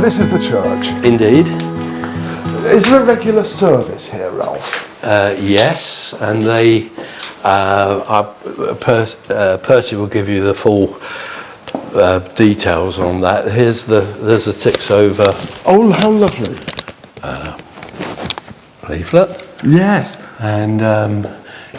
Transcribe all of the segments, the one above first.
this is the church. Indeed. Is there a regular service here, Ralph? Yes, and they Percy will give you the full details on that. There's a Tixover. Oh, how lovely! Leaflet. Yes. And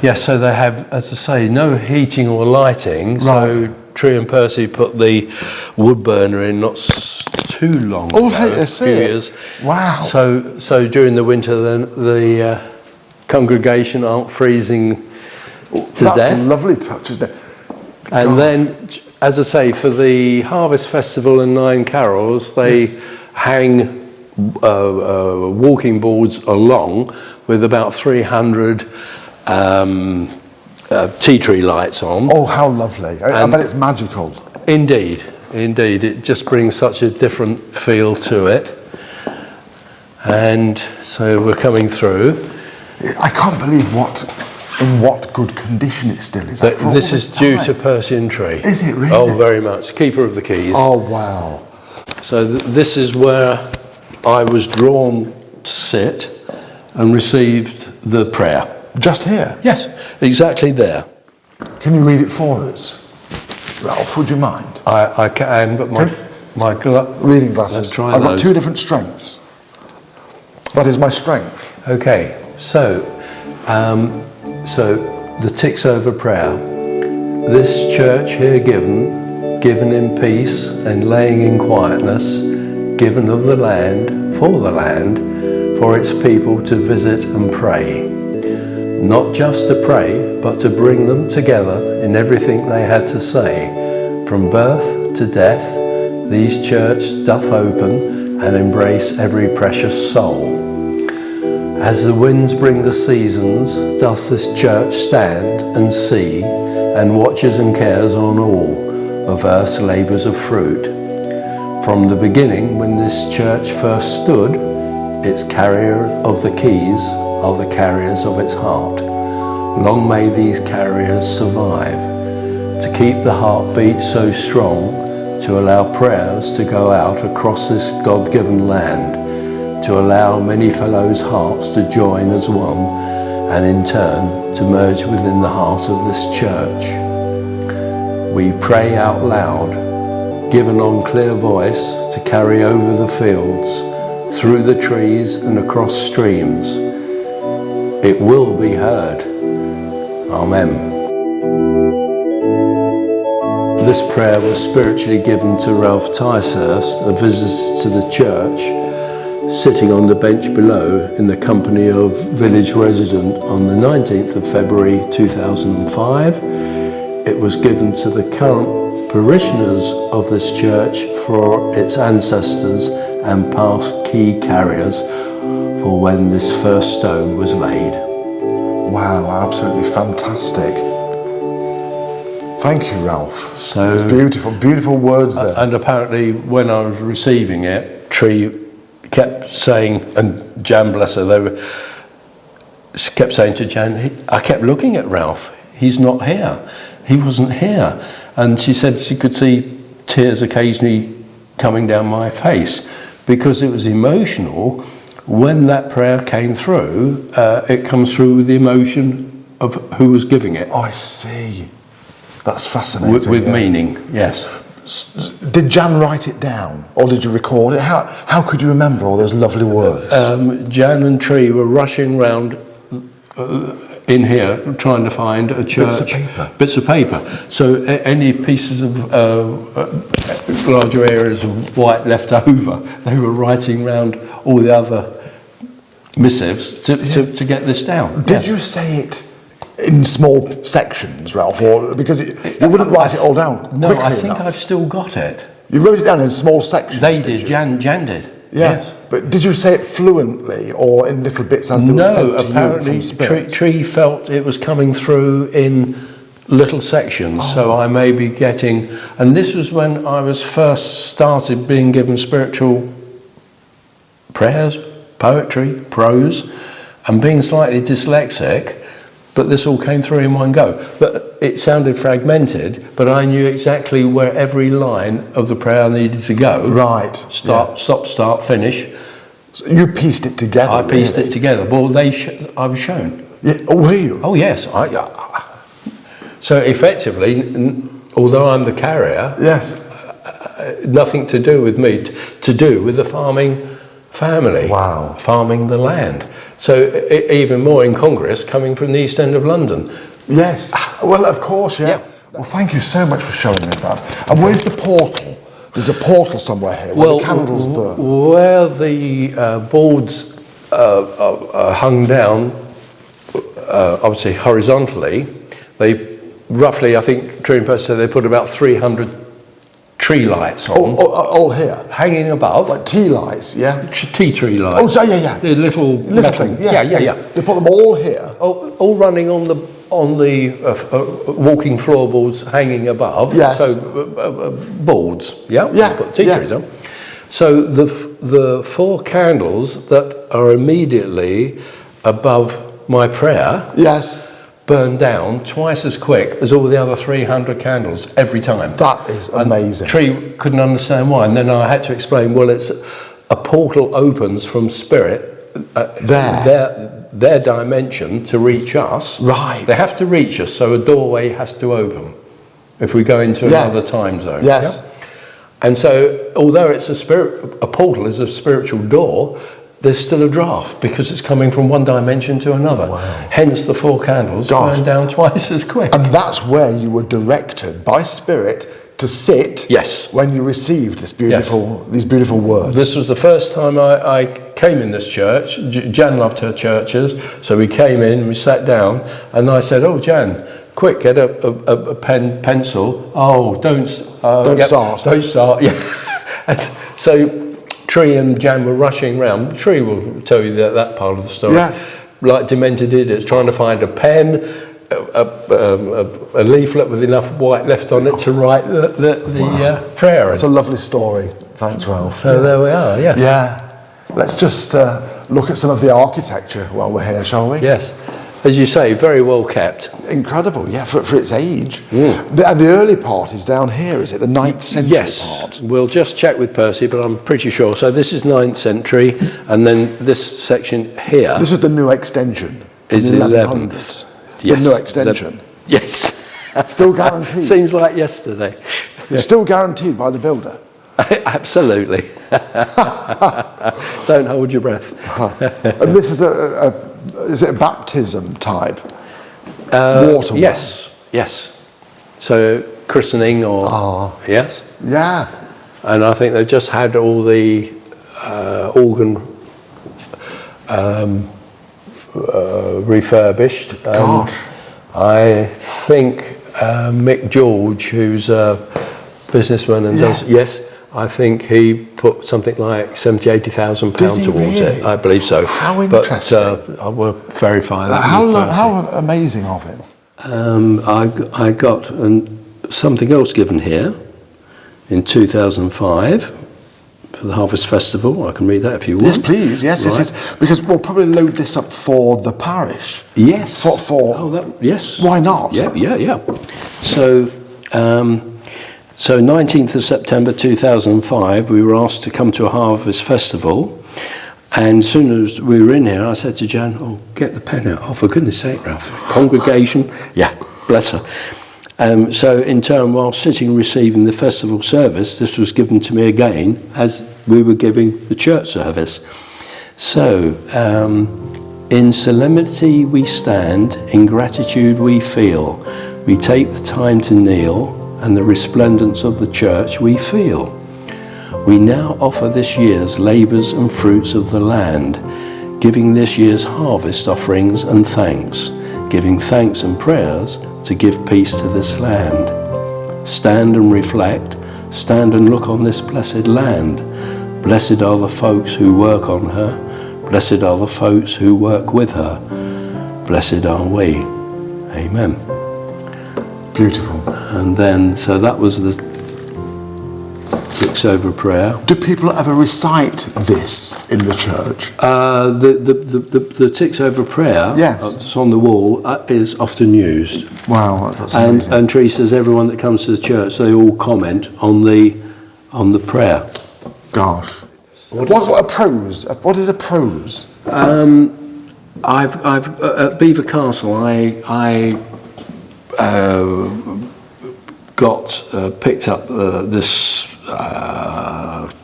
yes, so they have, as I say, no heating or lighting. Right. So Tree and Percy put the wood burner in not too long Oh, ago, hey, I see few it. years. Wow. So during the winter, then the congregation aren't freezing to That's death. a lovely touch, isn't it? And God. then, as I say, for the Harvest Festival and Nine Carols, they hang walking boards along with about 300 tea tree lights on. Oh, how lovely. I bet it's magical. Indeed, it just brings such a different feel to it. And so we're coming through. I can't believe in what good condition it still is. But this is due to Percy and Tree. Is it really? Oh, very much. Keeper of the keys. Oh, wow. So this is where I was drawn to sit and received the prayer. Just here? Yes, exactly there. Can you read it for us? Ralph, would you mind? I can, but my reading glasses. Let's try I've got those. two different strengths. That is my strength. Okay, so the Tixover prayer. This church here given in peace and laying in quietness, given of the land, for its people to visit and pray. Not just to pray, but to bring them together in everything they had to say. From birth to death, these church doth open and embrace every precious soul. As the winds bring the seasons, doth this church stand and see, and watches and cares on all of earth's labours of fruit. From the beginning, when this church first stood, its carrier of the keys are the carriers of its heart. Long may these carriers survive, to keep the heartbeat so strong, to allow prayers to go out across this God-given land, to allow many fellows' hearts to join as one, and in turn to merge within the heart of this church. We pray out loud, given on clear voice to carry over the fields, through the trees and across streams. It will be heard. Amen. This prayer was spiritually given to Ralph Ticehurst, a visitor to the church, sitting on the bench below in the company of village resident on the 19th of February 2005. It was given to the current parishioners of this church for its ancestors and past key carriers for when this first stone was laid. Wow, absolutely fantastic. Thank you, Ralph. So it's beautiful, beautiful words there. And apparently when I was receiving it, Tree kept saying, and Jan, bless her, she kept saying to Jan, I kept looking at Ralph, he's not here. He wasn't here. And she said she could see tears occasionally coming down my face because it was emotional. When that prayer came through, it comes through with the emotion of who was giving it. Oh, I see. That's fascinating. With meaning, yes. Did Jan write it down, or did you record it? How could you remember all those lovely words? Jan and Tree were rushing round in here trying to find a church. Bits of paper. So any pieces of larger areas of white left over, they were writing round all the other missives to get this down. Did you say it in small sections, Ralph, or because you wouldn't write it all down? No, I think enough. I've still got it. You wrote it down in small sections. They did. Jan did. Yeah. Yes. But did you say it fluently or in little bits as they were fed to you from apparently Spirit? Tree felt it was coming through in little sections, so I may be getting. And this was when I was first started being given spiritual prayers, poetry, prose, and being slightly dyslexic. but this all came through in one go. But it sounded fragmented, but I knew exactly where every line of the prayer needed to go. Right. Stop, start, finish. So you pieced it together. I pieced really? it together. Well, I was shown. Yeah. Oh, were you? Oh, yes. So effectively, although I'm the carrier, Yes. nothing to do with me, to do with the farming family. Wow. Farming the land. So even more incongruous coming from the East End of London. Yes. Well, of course, yeah. Well, thank you so much for showing us that. And where's the portal? There's a portal somewhere here where the candles burn. Where the boards are hung down, obviously horizontally, they roughly, I think, Tree and Post said they put about 300 tree lights on. All here? Hanging above. Like tea lights, yeah? Tea tree lights. Oh, so yeah. The little metal thing, yes. Yeah. They put them all here? All running on the walking floorboards hanging above. Yes. So boards, yeah? Yeah. Put tea trees on. So the 4 candles that are immediately above my prayer. Yes. Burn down twice as quick as all the other 300 candles every time. That is amazing. And Tree couldn't understand why, and then I had to explain, well, it's a portal opens from spirit, their dimension to reach us. Right. They have to reach us, so a doorway has to open if we go into another time zone. Yes. Yeah? And so, although it's a portal is a spiritual door, there's still a draft because it's coming from one dimension to another. Wow. Hence the 4 candles burn down twice as quick. And that's where you were directed by Spirit to sit. Yes. When you received these beautiful words. This was the first time I came in this church. Jan loved her churches, so we came in, we sat down, and I said, "Oh, Jan, quick, get a pen, pencil. Oh, don't start. Don't start." Yeah. And so Tree and Jan were rushing round. Tree will tell you that part of the story. Yeah. Like demented idiots, trying to find a pen, a leaflet with enough white left on it to write the prayer. It's a lovely story. Thanks, Ralph. So there we are, yes. Yeah. Let's just look at some of the architecture while we're here, shall we? Yes. As you say, very well kept. Incredible, yeah, for its age. And the early part is down here, is it? The 9th century part? We'll just check with Percy, but I'm pretty sure. So this is 9th century, and then this section here... This is the new extension. Is the 1100s. Yes. The new extension. Yes. Still guaranteed. Seems like yesterday. It's still guaranteed by the builder. Absolutely. Don't hold your breath. And this is is it a baptism type? Waterway? Yes. So christening or... Yes? Yeah. And I think they've just had all the organ refurbished. Gosh. I think Mick George, who's a businessman and does... Yes. I think he put something like £70,000, £80,000 towards it. I believe so. How interesting. But I will verify that. How amazing of him. I got something else given here in 2005 for the Harvest Festival. I can read that if you want. Yes, please. Yes, right. Yes. Because we'll probably load this up for the parish. Yes. Yes. Why not? Yeah. So 19th of September 2005, we were asked to come to a Harvest Festival, and as soon as we were in here, I said to Jan, "Oh, get the pen out. Oh, for goodness sake, Ralph. Congregation." Yeah, bless her. So in turn, while sitting receiving the festival service, this was given to me again as we were giving the church service. So, in solemnity we stand, in gratitude we feel. We take the time to kneel, and the resplendence of the church we feel. We now offer this year's labours and fruits of the land, giving this year's harvest offerings and thanks, giving thanks and prayers to give peace to this land. Stand and reflect, stand and look on this blessed land. Blessed are the folks who work on her, blessed are the folks who work with her. Blessed are we. Amen. Beautiful. And then, so that was the Tixover prayer. Do people ever recite this in the church? The Tixover prayer that's on the wall is often used. Wow, that's amazing. And Tree says everyone that comes to the church, they all comment on the prayer. Gosh. What a prose? What is a prose? I've at Belvoir Castle. I got picked up this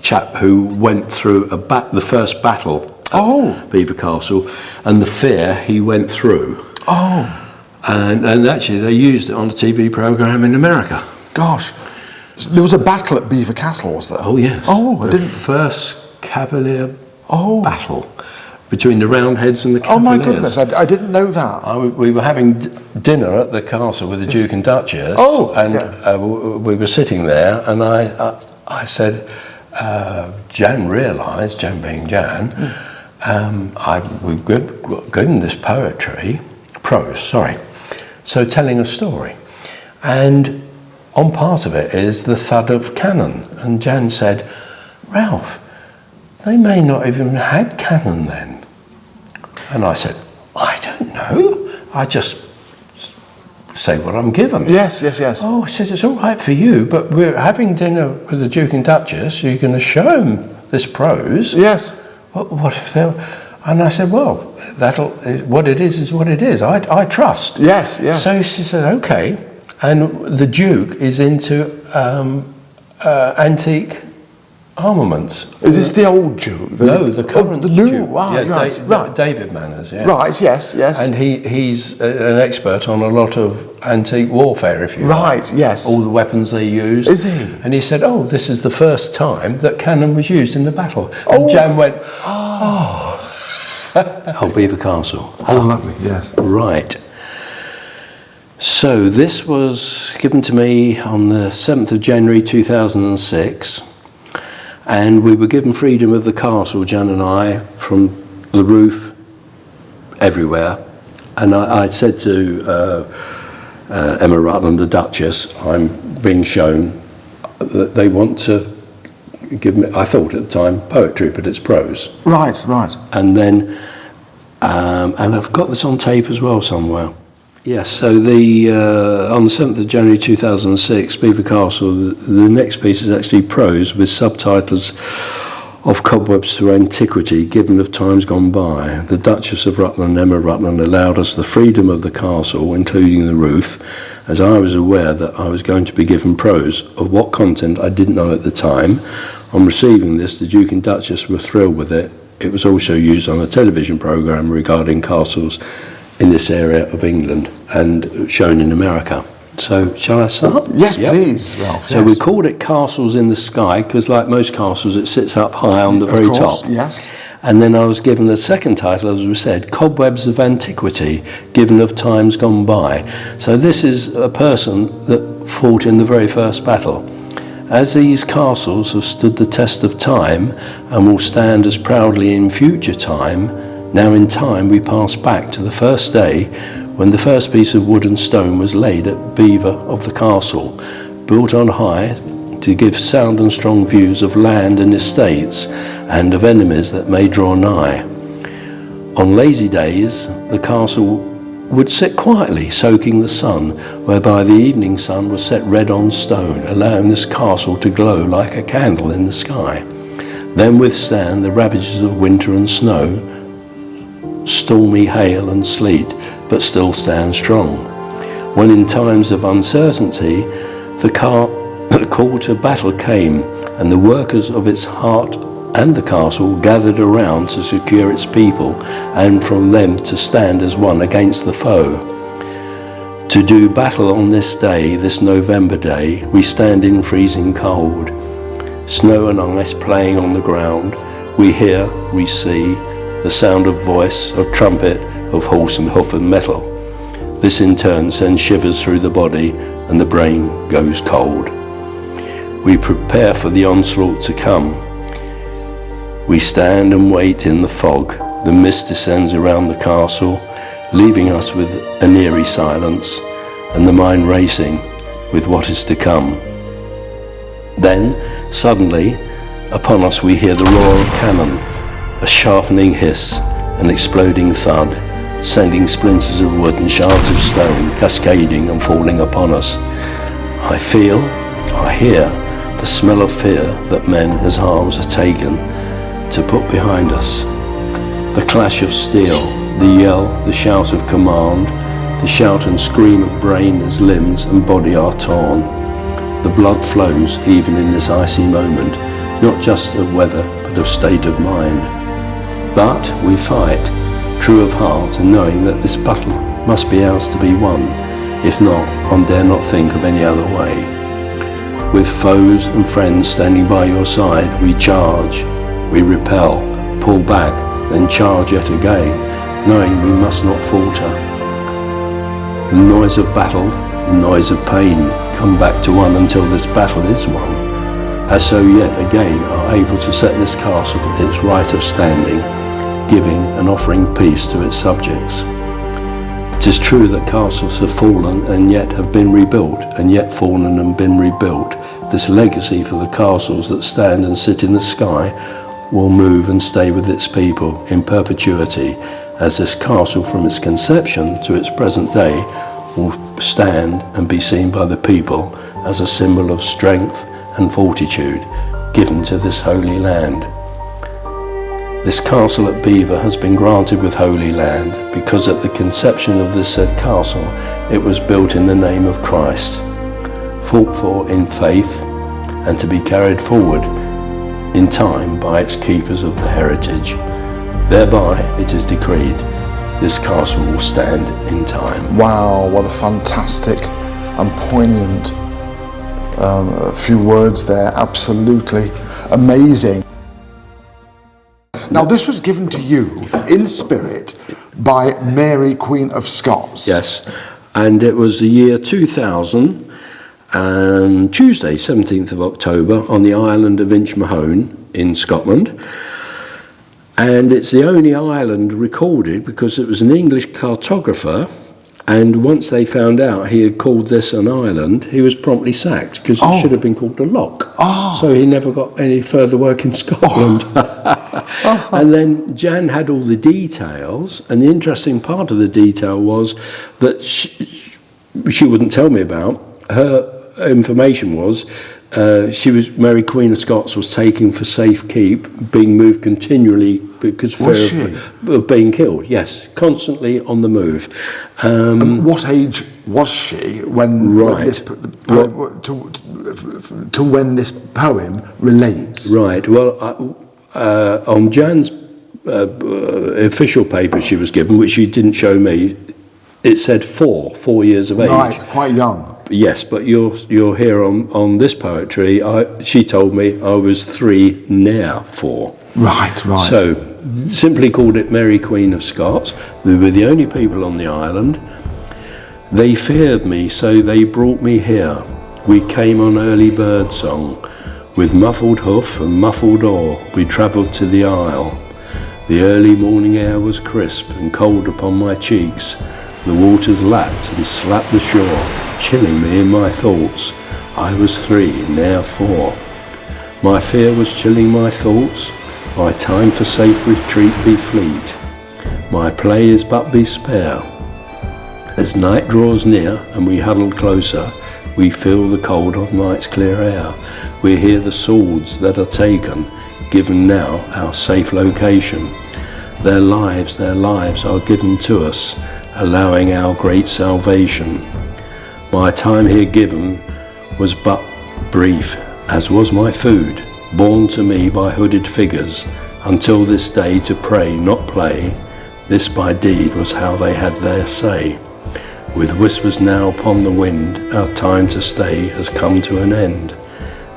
chap who went through the first battle at Belvoir Castle, and the fear he went through. And actually they used it on a TV programme in America. Gosh. There was a battle at Belvoir Castle, was there? Oh yes. The first Cavalier battle between the Roundheads and the Cavaliers. Oh my goodness, I didn't know that. We were having dinner at the castle with the Duke and Duchess, we were sitting there, and I said, Jan realised, Jan being Jan, we've given this prose, so telling a story, and on part of it is the thud of cannon, and Jan said, Ralph, they may not even had cannon then. And I said, I don't know. I just say what I'm given. Yes. Oh, I said, it's all right for you, but we're having dinner with the Duke and Duchess. You're going to show them this prose. Yes. What if they're... And I said, well, what it is what it is. I trust. Yes. So she said, okay. And the Duke is into antique armaments. Is this the old Duke? No, the current the new Duke. Right. David Manners, yeah. Right, yes. And he's an expert on a lot of antique warfare, if you like. Right, yes. All the weapons they used. Is he? And he said, oh, this is the first time that cannon was used in the battle. And Jan went, Belvoir Castle. Oh, lovely, yes. Right. So this was given to me on the 7th of January 2006. And we were given freedom of the castle, Jan and I, from the roof, everywhere. And I said to Emma Rutland, the Duchess, I'm being shown that they want to give me, I thought at the time, poetry, but it's prose. Right. And then, and I've got this on tape as well somewhere. Yes, so on the 7th of January 2006, Belvoir Castle, the next piece is actually prose with subtitles of Cobwebs Through Antiquity, given of times gone by. The Duchess of Rutland, Emma Rutland, allowed us the freedom of the castle, including the roof, as I was aware that I was going to be given prose, of what content I didn't know at the time. On receiving this, the Duke and Duchess were thrilled with it. It was also used on a television programme regarding castles in this area of England and shown in America. So, shall I start? Yes, please, Ralph. So we called it Castles in the Sky because, like most castles, it sits up high on the very top. Yes. And then I was given a second title, as we said, Cobwebs of Antiquity, given of times gone by. So this is a person that fought in the very first battle. As these castles have stood the test of time and will stand as proudly in future time, now in time we pass back to the first day when the first piece of wood and stone was laid at Belvoir of the castle, built on high to give sound and strong views of land and estates and of enemies that may draw nigh. On lazy days the castle would sit quietly soaking the sun, whereby the evening sun was set red on stone, allowing this castle to glow like a candle in the sky. Then withstand the ravages of winter and snow, stormy hail and sleet, but still stand strong. When in times of uncertainty the call to battle came, and the workers of its heart and the castle gathered around to secure its people, and from them to stand as one against the foe. To do battle on this day, this November day, we stand in freezing cold. Snow and ice playing on the ground, we hear, we see, the sound of voice, of trumpet, of horse and hoof and metal. This in turn sends shivers through the body and the brain goes cold. We prepare for the onslaught to come. We stand and wait in the fog. The mist descends around the castle, leaving us with an eerie silence and the mind racing with what is to come. Then, suddenly, upon us we hear the roar of cannon, a sharpening hiss, an exploding thud, sending splinters of wood and shards of stone cascading and falling upon us. I hear the smell of fear that men as arms are taken to put behind us. The clash of steel, the yell, the shout of command, the shout and scream of brain as limbs and body are torn. The blood flows even in this icy moment, not just of weather but of state of mind. But we fight, true of heart and knowing that this battle must be ours to be won. If not, one dare not think of any other way. With foes and friends standing by your side, we charge, we repel, pull back, then charge yet again, knowing we must not falter. The noise of battle, the noise of pain, come back to one until this battle is won, as so yet again are able to set this castle its right of standing, giving and offering peace to its subjects. 'Tis true that castles have fallen and yet have been rebuilt, and yet fallen and been rebuilt. This legacy for the castles that stand and sit in the sky will move and stay with its people in perpetuity, as this castle from its conception to its present day will stand and be seen by the people as a symbol of strength and fortitude given to this holy land. This castle at Belvoir has been granted with Holy Land because at the conception of this said castle it was built in the name of Christ, fought for in faith, and to be carried forward in time by its keepers of the heritage. Thereby it is decreed, this castle will stand in time. Wow, what a fantastic and poignant few words there. Absolutely amazing. Now, this was given to you in spirit by Mary, Queen of Scots. Yes, and it was the year 2000, and Tuesday, 17th of October, on the island of Inchmahone in Scotland. And it's the only island recorded because it was an English cartographer, and once they found out he had called this an island, he was promptly sacked because it should have been called a loch. So he never got any further work in Scotland. And then Jan had all the details, and the interesting part of the detail was that she wouldn't tell me about. Her information was she was Mary Queen of Scots was taken for safekeep, being moved continually because fear of being killed. Yes, constantly on the move. And what age was she when this to when this poem relates? Right. Well, on Jan's official paper she was given, which she didn't show me, it said 4 years of age. Right, quite young. Yes, but you're here on this poetry. She told me I was 3 near 4. Right. So, simply called it Mary Queen of Scots. We were the only people on the island. They feared me, so they brought me here. We came on early bird song. With muffled hoof and muffled oar, we travelled to the isle. The early morning air was crisp and cold upon my cheeks. The waters lapped and slapped the shore, chilling me in my thoughts. I was 3, now 4. My fear was chilling my thoughts. My time for safe retreat be fleet. My play is but be spare. As night draws near and we huddle closer, we feel the cold of night's clear air. We hear the swords that are taken, given now our safe location. Their lives are given to us, allowing our great salvation. My time here given was but brief, as was my food, borne to me by hooded figures, until this day to pray, not play. This by deed was how they had their say. With whispers now upon the wind, our time to stay has come to an end.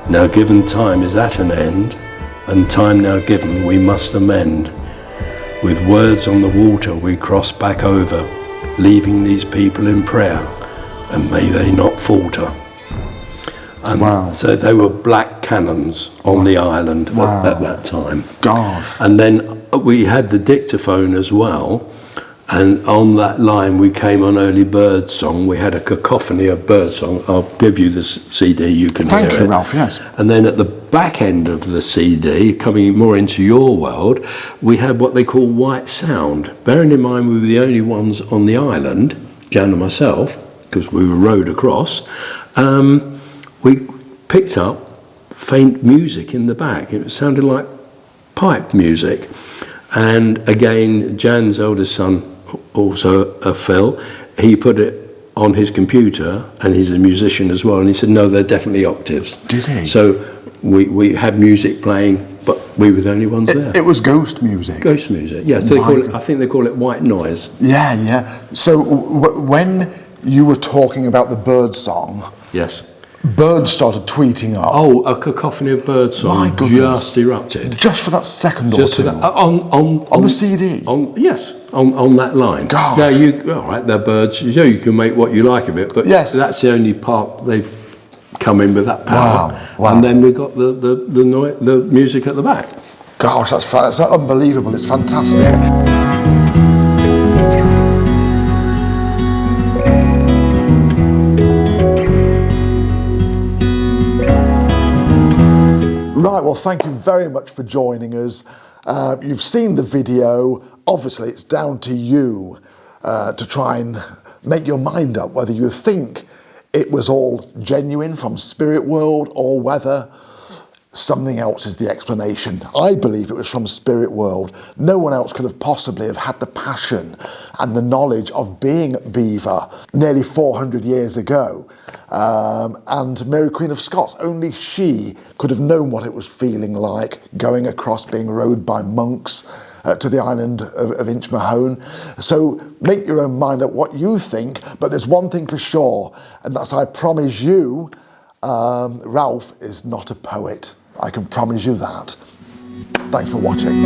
Now given time is at an end, and time now given we must amend. With words on the water we cross back over, leaving these people in prayer, and may they not falter. And so they were black cannons on the island at that time. Gosh. And then we had the dictaphone as well, And on that line, we came on Early Bird Song. We had a cacophony of bird song. I'll give you the CD, you can hear it. Thank you, Ralph, yes. And then at the back end of the CD, coming more into your world, we had what they call white sound. Bearing in mind we were the only ones on the island, Jan and myself, because we were rowed across, we picked up faint music in the back. It sounded like pipe music. And again, Jan's eldest son, also Phil, he put it on his computer, and he's a musician as well, and he said, no, they're definitely octaves. Did he? So we had music playing, but we were the only ones there. It was ghost music? Ghost music, yeah. So they call it, I think they call it white noise. Yeah, yeah. So when you were talking about the bird song, yes, birds started tweeting up. Oh, a cacophony of bird song just erupted. Just for that second or Just two? On the CD? On that line. Gosh. Now, all right, they're birds, you can make what you like of it, but yes, that's the only part they've come in with that power. Wow. And then we got the music at the back. Gosh, that's unbelievable. It's fantastic. Right, well, thank you very much for joining us. You've seen the video. Obviously, it's down to you to try and make your mind up whether you think it was all genuine from spirit world or whether something else is the explanation. I believe it was from spirit world. No one else could have possibly have had the passion and the knowledge of being Beaver nearly 400 years ago. And Mary Queen of Scots, only she could have known what it was feeling like going across, being rowed by monks to the island of Inchmahone. So make your own mind up what you think, but there's one thing for sure, and that's I promise you, Ralph is not a poet. I can promise you that. Thanks for watching.